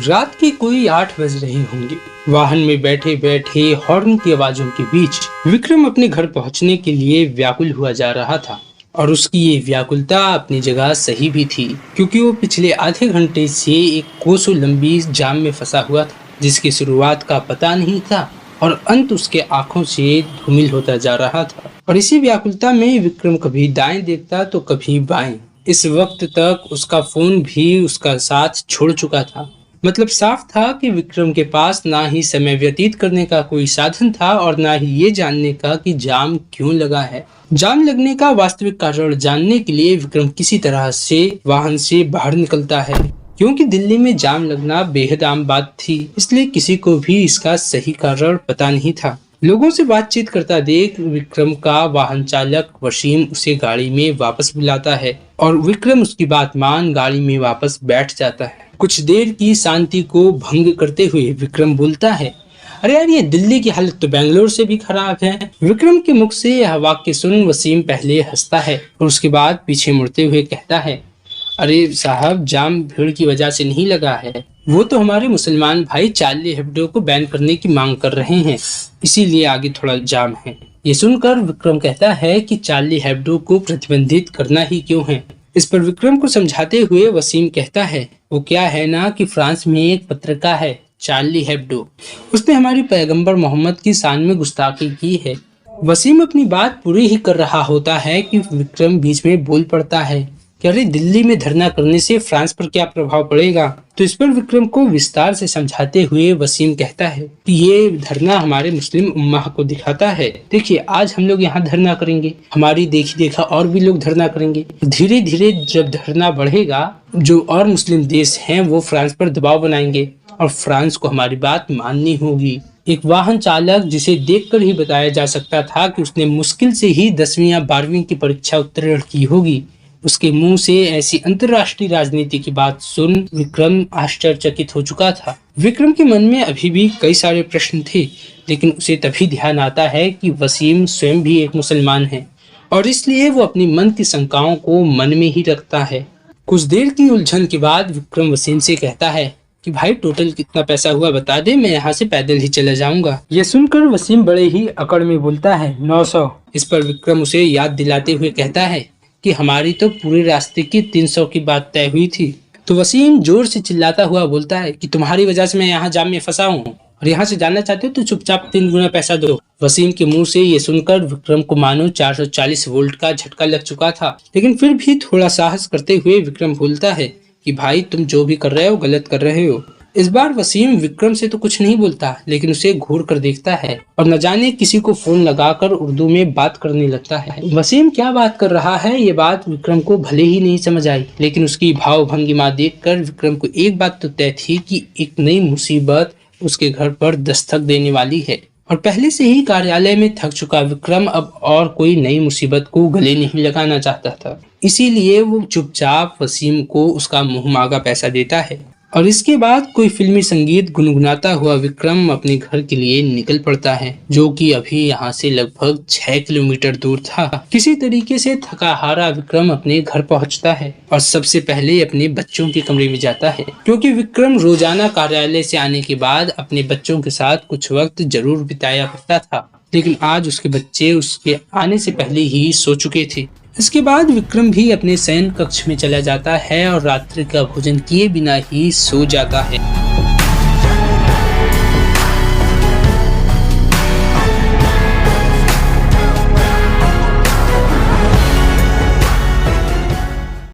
रात के कोई 8 बज रहे होंगे। वाहन में बैठे बैठे हॉर्न की आवाजों के बीच विक्रम अपने घर पहुंचने के लिए व्याकुल हुआ जा रहा था। और उसकी ये व्याकुलता अपनी जगह सही भी थी, क्योंकि वो पिछले आधे घंटे से एक कोसों लंबी जाम में फंसा हुआ था, जिसकी शुरुआत का पता नहीं था और अंत उसके आंखों से धूमिल होता जा रहा था। और इसी व्याकुलता में विक्रम कभी दाएं देखता तो कभी बाएं। इस वक्त तक उसका फोन भी उसका साथ छोड़ चुका था। मतलब साफ था कि विक्रम के पास ना ही समय व्यतीत करने का कोई साधन था और ना ही ये जानने का कि जाम क्यों लगा है। जाम लगने का वास्तविक कारण जानने के लिए विक्रम किसी तरह से वाहन से बाहर निकलता है, क्योंकि दिल्ली में जाम लगना बेहद आम बात थी, इसलिए किसी को भी इसका सही कारण पता नहीं था। लोगों से बातचीत करता देख विक्रम का वाहन चालक वसीम उसे गाड़ी में वापस बुलाता है और विक्रम उसकी बात मान गाड़ी में वापस बैठ जाता है। कुछ देर की शांति को भंग करते हुए विक्रम बोलता है, अरे यार, ये दिल्ली की हालत तो बेंगलोर से भी खराब है। विक्रम के मुख से यह वाक्य सुन वसीम पहले हंसता है और उसके बाद पीछे मुड़ते हुए कहता है, अरे साहब, जाम भीड़ की वजह से नहीं लगा है, वो तो हमारे मुसलमान भाई चार्ली हेब्डो को बैन करने की मांग कर रहे हैं, इसीलिए आगे थोड़ा जाम है। ये सुनकर विक्रम कहता है कि चार्ली हेब्डो को प्रतिबंधित करना ही क्यों है। इस पर विक्रम को समझाते हुए वसीम कहता है, वो क्या है ना कि फ्रांस में एक पत्रकार है चार्ली हेब्डो, उसने हमारे पैगंबर मोहम्मद की शान में गुस्ताखी की है। वसीम अपनी बात पूरी ही कर रहा होता है कि विक्रम बीच में बोल पड़ता है कि अरे, दिल्ली में धरना करने से फ्रांस पर क्या प्रभाव पड़ेगा। तो इस पर विक्रम को विस्तार से समझाते हुए वसीम कहता है कि ये धरना हमारे मुस्लिम उम्माह को दिखाता है। देखिए, आज हम लोग यहाँ धरना करेंगे, हमारी देखी देखा और भी लोग धरना करेंगे। धीरे धीरे जब धरना बढ़ेगा, जो और मुस्लिम देश हैं वो फ्रांस पर दबाव बनाएंगे और फ्रांस को हमारी बात माननी होगी। एक वाहन चालक जिसे देखकर ही बताया जा सकता था कि उसने मुश्किल से ही 10वीं या 12वीं की परीक्षा उत्तीर्ण की होगी, उसके मुंह से ऐसी अंतर्राष्ट्रीय राजनीति की बात सुन विक्रम आश्चर्यचकित हो चुका था। विक्रम के मन में अभी भी कई सारे प्रश्न थे, लेकिन उसे तभी ध्यान आता है कि वसीम स्वयं भी एक मुसलमान है और इसलिए वो अपनी मन की शंकाओं को मन में ही रखता है। कुछ देर की उलझन के बाद विक्रम वसीम से कहता है कि भाई, टोटल कितना पैसा हुआ बता दे, मैं यहाँ से पैदल ही चला जाऊंगा। ये सुनकर वसीम बड़े ही अकड़ में बोलता है 900। इस पर विक्रम उसे याद दिलाते हुए कहता है कि हमारी तो पूरे रास्ते की 300 की बात तय हुई थी। तो वसीम जोर से चिल्लाता हुआ बोलता है कि तुम्हारी वजह से मैं यहाँ जाम में फंसा हूँ और यहाँ से जाना चाहते हो तो चुपचाप 3 गुना पैसा दो। वसीम के मुंह से ये सुनकर विक्रम को मानो 440 वोल्ट का झटका लग चुका था, लेकिन फिर भी थोड़ा साहस करते हुए विक्रम बोलता है कि भाई, तुम जो भी कर रहे हो गलत कर रहे हो। इस बार वसीम विक्रम से तो कुछ नहीं बोलता, लेकिन उसे घूर कर देखता है और न जाने किसी को फोन लगाकर उर्दू में बात करने लगता है। वसीम क्या बात कर रहा है ये बात विक्रम को भले ही नहीं समझ आई, लेकिन उसकी भाव भंगिमा देखकर विक्रम को एक बात तो तय थी कि एक नई मुसीबत उसके घर पर दस्तक देने वाली है। और पहले से ही कार्यालय में थक चुका विक्रम अब और कोई नई मुसीबत को गले नहीं लगाना चाहता था, इसीलिए वो चुपचाप वसीम को उसका मुंह मांगा पैसा देता है और इसके बाद कोई फिल्मी संगीत गुनगुनाता हुआ विक्रम अपने घर के लिए निकल पड़ता है, जो कि अभी यहाँ से लगभग 6 किलोमीटर दूर था। किसी तरीके से थका हारा विक्रम अपने घर पहुँचता है और सबसे पहले अपने बच्चों के कमरे में जाता है, क्योंकि विक्रम रोजाना कार्यालय से आने के बाद अपने बच्चों के साथ कुछ वक्त जरूर बिताया करता था, लेकिन आज उसके बच्चे उसके आने से पहले ही सो चुके थे। इसके बाद विक्रम भी अपने शयन कक्ष में चला जाता है और रात्रि का भोजन किए बिना ही सो जाता है।